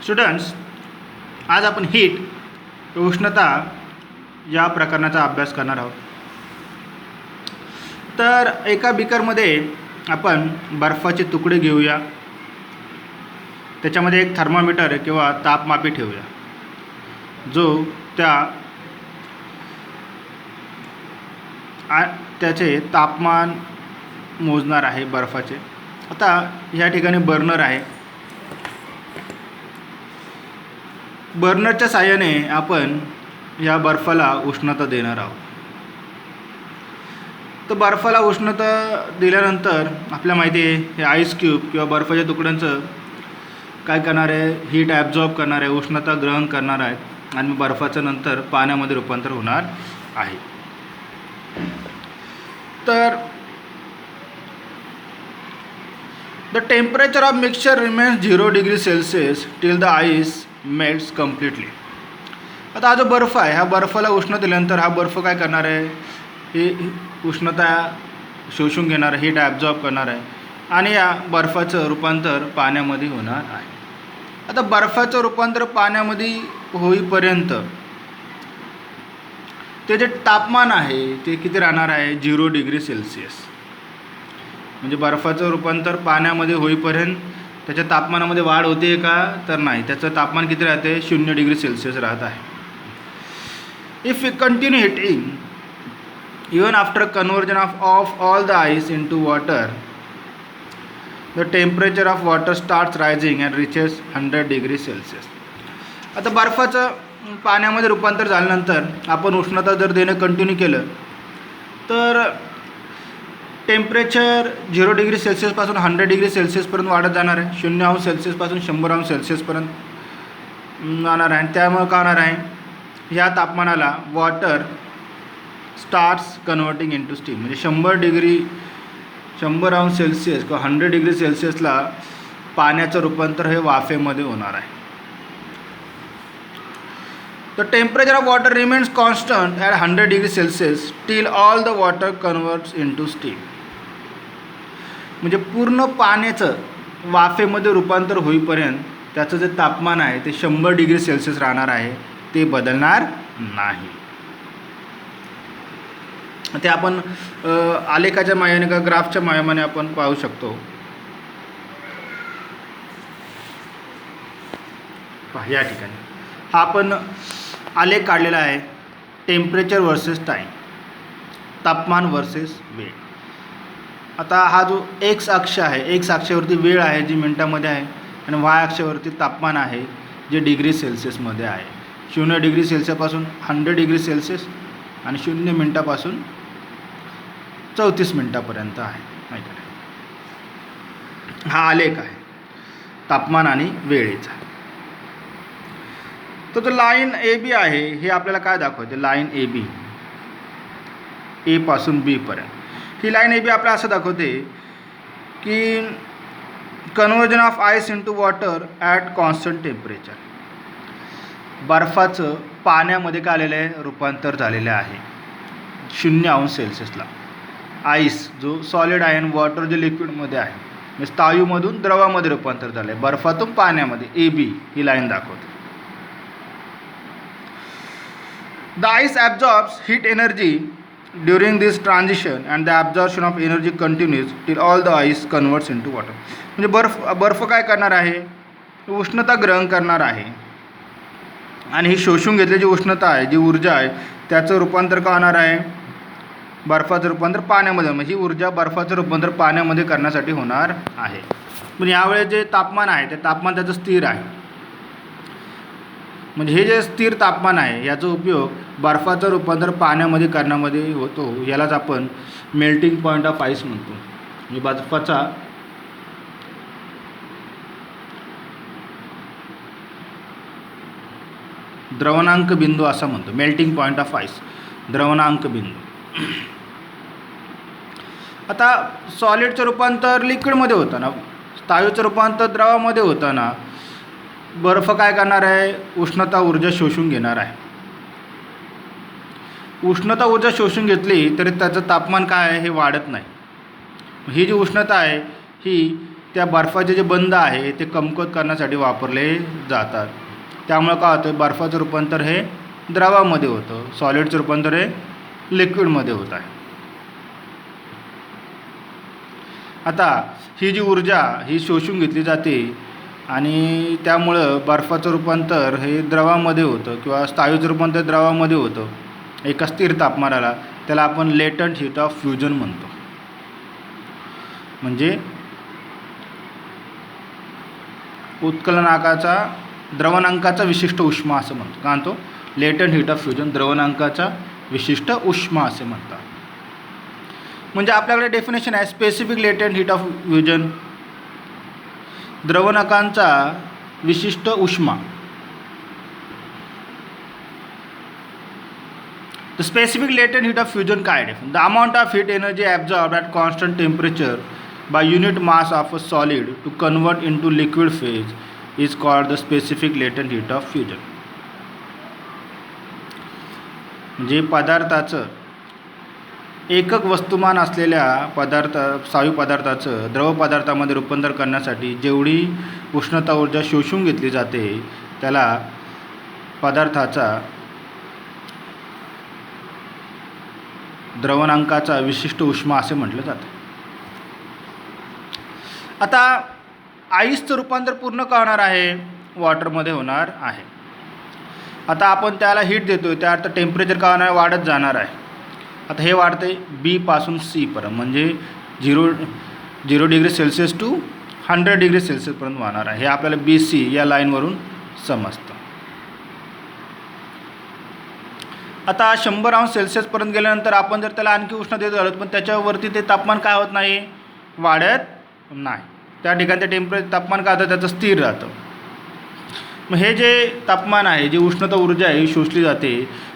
Students, आज आपण heat उष्णता या प्रकरणाचा अभ्यास करणार आहोत. तर एका बीकरमध्ये आपण बर्फाचे तुकडे घेऊया. त्याच्यामध्ये एक थर्मामीटर किंवा तापमापी ठेवूया जो त्याचे तापमान मोजणार आहे बर्फाचे. आता या ठिकाणी बर्नर आहे. बर्नरच्या साहाय्याने आपण या बर्फाला उष्णता देणार आहोत. तर बर्फाला उष्णता दिल्यानंतर आपल्याला माहिती आहे हे आईस क्यूब किंवा बर्फाच्या तुकड्यांचं काय करणार आहे, हीट ॲब्झॉर्ब करणार आहे, उष्णता ग्रहण करणार आहे आणि बर्फाचं नंतर पाण्यामध्ये रूपांतर होणार आहे. तर the temperature of mixture remains 0 degree Celsius till the ice melts completely. आता हा जो बर्फ आहे, ह्या बर्फाला उष्णता दिल्यानंतर हा बर्फ काय करणार आहे, ही उष्णता शोषून घेणार आहे, हीट ॲब्झॉर्ब करणार आहे आणि या बर्फाचं रूपांतर पाण्यामध्ये होणार आहे. आता बर्फाचं रूपांतर पाण्यामध्ये होईपर्यंत ते जे तापमान आहे ते किती राहणार आहे, 0 डिग्री सेल्सिअस. म्हणजे बर्फाचं रूपांतर पाण्यामध्ये होईपर्यंत त्याच्या तापमानामध्ये वाढ होते का, तर नाही. त्याचं तापमान किती राहते, 0 डिग्री सेल्सिअस राहत आहे. If we continue hitting even after conversion of all the ice into water, the temperature of water starts rising and reaches 100 degree Celsius. आता बर्फाचं पाण्यामध्ये रूपांतर झाल्यानंतर आपण उष्णता जर देणं कंटिन्यू केलं तर टेम्परेचर 0 डिग्री सेल्सिअसपासून 100 डिग्री सेल्सिअसपर्यंत वाढत जाणार आहे. 0°C पासून 100°C जाणार आहे. आणि त्यामुळे काय होणार आहे, ह्या तापमानाला water starts converting into steam. म्हणजे 100°C किंवा 100 डिग्री सेल्सिअसला पाण्याचं रूपांतर हे वाफेमध्ये होणार आहे. The temperature of water remains constant at 100 degree Celsius till all the water converts into steam. म्हणजे पूर्ण पाण्याचं वाफेमध्ये रूपांतर होईपर्यंत त्याचं जे तापमान आहे ते 100 डिग्री सेल्सिअस राहणार आहे, ते बदलणार नाही. ते आपण आलेखाच्या मायाने का ग्राफच्या मायाने आपण पाहू शकतो. पहा या ठिकाणी हा आपण आलेख काढलेला आहे, टेम्परेचर वर्सेस टाईम, तापमान वर्सेस वेळ. आता हा जो एक्स अक्ष आहे, एक्स अक्षावरती वेळ आहे जी मिनटामध्ये आहे आणि वाय अक्षावरती तापमान आहे जे डिग्री सेल्सिअसमध्ये आहे. 0 डिग्री सेल्सिअसपासून 100 डिग्री सेल्सिअस आणि 0 मिनटापासून 34 मिनटापर्यंत आहे. माहिती आहे, हा आलेख आहे तापमान आणि वेळेचा. तर जो लाईन ए बी आहे हे आपल्याला काय दाखवते, लाईन ए बी, ए पासून बी पर्यंत. ही लाईन ए बी आपल्याला असं दाखवते की conversion of ice into water at constant temperature. बर्फाचं पाण्यामध्ये काय आलेलं आहे, रूपांतर झालेलं आहे 0°C. आईस जो सॉलिड आहे आणि वॉटर जे लिक्विडमध्ये आहे, म्हणजे स्थायूमधून द्रवामध्ये रूपांतर झालं आहे, बर्फातून पाण्यामध्ये. ए बी ही लाईन दाखवते. The ice absorbs heat energy during this transition and the absorption of energy continues till all the ice converts into water. म्हणजे बर्फ काय करणार आहे, उष्णता ग्रहण करणार आहे आणि ही शोषून घेतलेली उष्णता आहे, जी ऊर्जा आहे, त्याचं रूपांतर का होणार आहे, बर्फाचं रूपांतर पाण्यामध्ये. म्हणजे ही ऊर्जा बर्फाचं रूपांतर पाण्यामध्ये करण्यासाठी होणार आहे. पण यावेळेस जे तापमान आहे ते तापमान त्याचं स्थिर आहे. म्हणजे हे जे स्थिर तापमान आहे याचा उपयोग बर्फाचं रूपांतर पाण्यामध्ये करण्यामध्ये होतो. यालाच आपण मेल्टिंग पॉईंट ऑफ आईस म्हणतो. म्हणजे बर्फाचा द्रवणांक बिंदू असा म्हणतो, मेल्टिंग पॉईंट ऑफ आईस, द्रवणांक बिंदू. आता सॉलिडचं रूपांतर लिक्विडमध्ये होताना, स्थायूचं रूपांतर द्रवामध्ये होताना बर्फ काय करणार आहे, उष्णता ऊर्जा शोषून घेणार आहे. उष्णता ऊर्जा शोषून घेतली तरी त्याचं तापमान काय आहे हे वाढत नाही. ही जी उष्णता आहे ही त्या बर्फाचे जे बंध आहे ते कमकुवत करण्यासाठी वापरले जातात. त्यामुळे काय होतं, बर्फाचं रूपांतर हे द्रवामध्ये होतं, सॉलिडचं रूपांतर हे लिक्विडमध्ये होत आहे. आता ही जी ऊर्जा ही शोषून घेतली जाते आणि त्यामुळं बर्फाचं रूपांतर हे द्रवामध्ये होतं किंवा स्थायूचं रूपांतर द्रवामध्ये होतं एका स्थिर तापमानाला. त्याला आपण लेटंट हीट ऑफ फ्युजन म्हणतो. म्हणजे उत्कलनांकाचा द्रवणांकाचा विशिष्ट उष्मा असं म्हणतो. का म्हणतो? लेटंट हीट ऑफ फ्युजन, द्रवणांकाचा विशिष्ट उष्मा असे म्हणतात. म्हणजे आपल्याकडे डेफिनेशन आहे स्पेसिफिक लेटंट हीट ऑफ फ्युजन, द्रवणांकांचा विशिष्ट उष्मा. The specific latent heat of fusion काय आहे? The amount of heat energy absorbed at constant temperature by unit mass of a solid to convert into liquid phase is called the specific latent heat of fusion. म्हणजे पदार्थाचं एकक वस्तुमान असलेल्या स्थायू पदार्थाचं द्रव पदार्थामध्ये रूपांतर करण्यासाठी जेवढी उष्णता ऊर्जा शोषून घेतली जाते त्याला पदार्थाचा द्रवणांकाचा विशिष्ट उष्मा असे म्हटलं जातं. आता आईसचं रूपांतर पूर्ण का होणार आहे? वॉटरमध्ये होणार आहे. आता आपण त्याला हीट देतोय, त्या अर्थ टेम्परेचर का होणार? वाढत जाणार आहे. आता हे वाढते बी पासून सी पर्यंत, म्हणजे 0 डिग्री सेल्सिअस टू 100 डिग्री सेल्सिअसपर्यंत वाढणार आहे. हे आपल्याला बी सी या लाईनवरून समजतं. आता 100 अंश सेल्सिअसपर्यंत गेल्यानंतर आपण जर त्याला आणखी उष्ण देत आलो पण त्याच्यावरती ते तापमान काय होत नाही? वाढत नाही. त्या ठिकाणी ते तापमान काय होतं? त्याचं स्थिर राहतं. मग हे जे तापमान आहे, जी उष्णता ऊर्जा आहे शोषली जाते,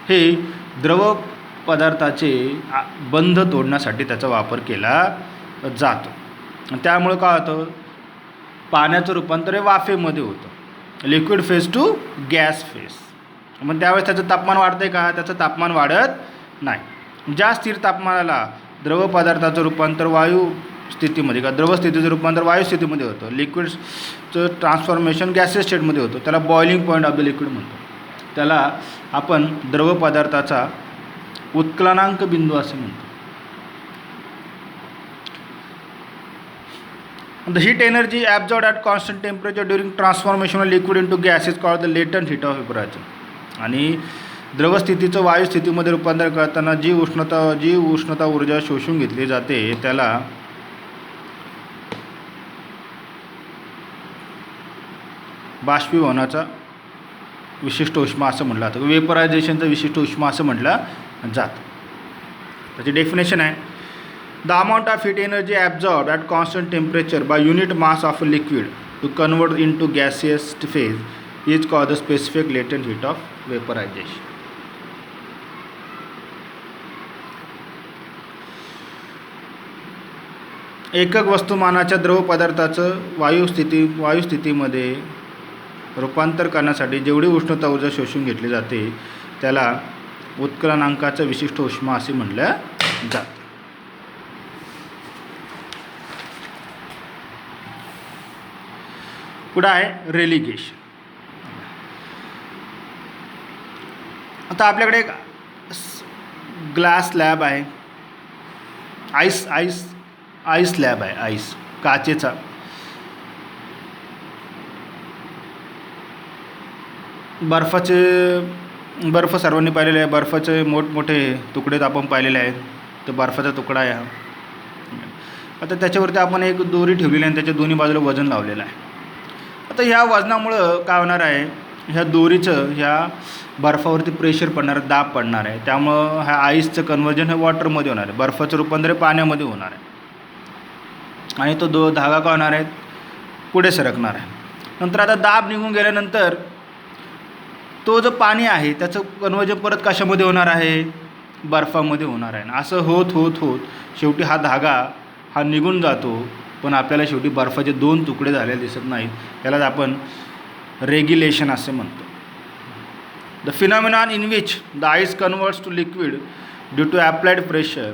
हे द्रव पदार्थाचे बंध तोडण्यासाठी त्याचा वापर केला जातो. त्यामुळे काय होतं? पाण्याचं रूपांतर हे वाफेमध्ये होतं, liquid phase two gas phase. मग त्यावेळेस त्याचं तापमान वाढतं का? त्याचं तापमान वाढत नाही. ज्या स्थिर तापमानाला द्रव पदार्थाचं रूपांतर वायू स्थितीमध्ये का द्रव स्थितीचं रूपांतर वायू स्थितीमध्ये होतं, लिक्विडचं ट्रान्सफॉर्मेशन गॅसियस स्टेटमध्ये होतं, त्याला boiling point of the liquid म्हणतो. त्याला आपण द्रव पदार्थाचा उत्कलनांक बिंदू असे म्हणतो. The heat energy absorbed at constant temperature during transformation of liquid into gas is called the latent heat of evaporation. आणि द्रवस्थितीचं वायू स्थितीमध्ये रूपांतर करताना जी उष्णता ऊर्जा शोषून घेतली जाते त्याला बाष्पीभवनाचा विशिष्ट उष्मा असं म्हटलं जातं. वेपरायझेशनचा विशिष्ट उष्मा असं म्हटलं जातं. त्याची डेफिनेशन आहे the amount of heat energy absorb at constant temperature by unit mass of a liquid to convert into gaseous phase is called the specific latent heat of vaporisation. एकक वस्तुमानाच्या द्रव पदार्थाचं वायू स्थितीमध्ये रूपांतर करण्यासाठी जेवढी उष्णता ऊर्जा शोषून घेतली जाते त्याला उत्कलनांकाचं विशिष्ट उष्मा असे म्हटलं जातं. पुढे आहे रेलिगेशन. आता आपल्याकडे एक ग्लास स्लॅब आहे, आईस स्लॅब आहे, आईस काचेचा. बर्फ सर्वांनी पाहिलेले आहे. बर्फाचे मोठमोठे तुकडे आपण पाहिलेले आहेत. तो बर्फाचा तुकडा आहे हा. आता त्याच्यावरती आपण एक दोरी ठेवलेली आहे आणि त्याच्या दोन्ही बाजूला वजन लावलेलं आहे. आता ह्या वजनामुळं काय होणार आहे? ह्या दोरीचं ह्या बर्फावरती प्रेशर पडणार, दाब पडणार आहे. त्यामुळं ह्या आईसचं कन्वर्जन हे वॉटरमध्ये होणार आहे, बर्फाचं रूपांतर पाण्यामध्ये होणार आहे आणि तो धागा काय होणार आहे? पुढे सरकणार आहे. नंतर आता दाब निघून गेल्यानंतर तो जो पाणी आहे त्याचं कन्वर्जन परत कशामध्ये होणार आहे? बर्फामध्ये होणार आहे. असं होत होत होत शेवटी हा धागा हा निघून जातो, पण आपल्याला शेवटी बर्फाचे 2 तुकडे झालेले दिसत नाहीत. त्यालाच आपण रेग्युलेशन असे म्हणतो. The phenomenon in which the ice converts to liquid due to applied pressure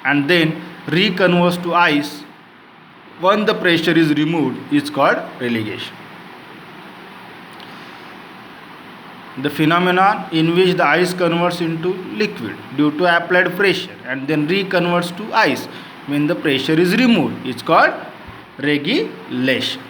and then reconverts to ice when the pressure is removed is called relegation. The phenomenon in which the ice converts into liquid due to applied pressure and then reconverts to ice when the pressure is removed is called regulation.